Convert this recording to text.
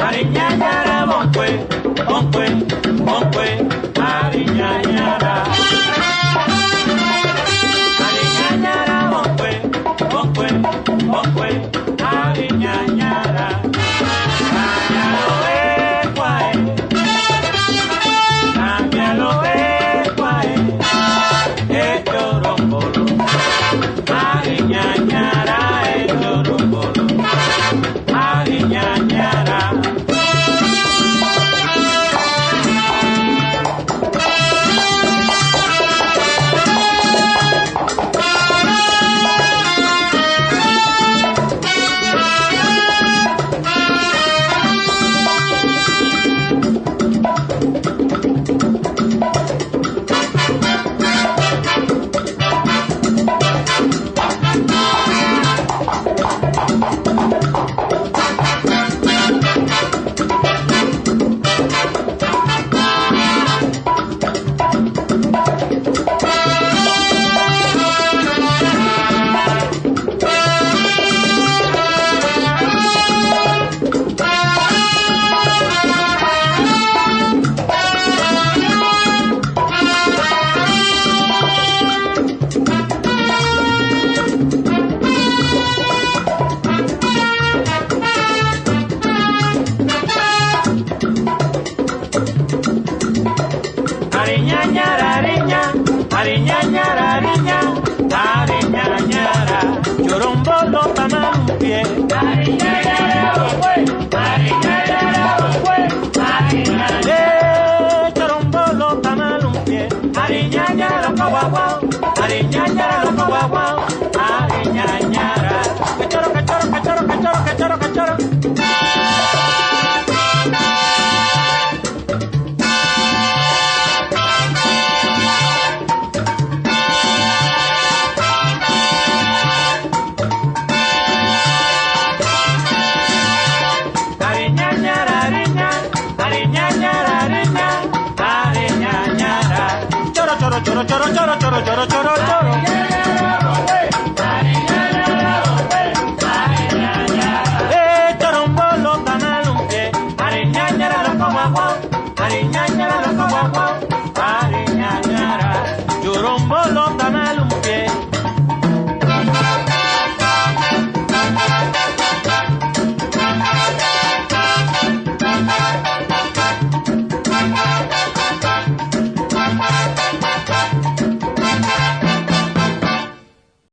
Ariñañara, boncue, boncue, boncue, ariñañara. Ariñañara, boncue, boncue, boncue, ariñañara. Cámbialo, guay. Cámbialo, guay. Chorombolo. Ariñañara, chorombolo. Ariñañara. Ariñañara, ariñañara, ariñañara, chorombolo tamal un pie. Ariñañara, ariñañara, ariñañara, chorombolo tamal un pie. Ariñañara, caguaguao, ariñañara, caguaguao, ariñañara. Cachoro, cachoro, cachoro, cachoro, cachoro, cachoro. Choro, choro, choro, choro, choro, choro, choro, choro. Chorombolo tamal un pie. Ariñañara, lo guau, ariñañara, lo guau.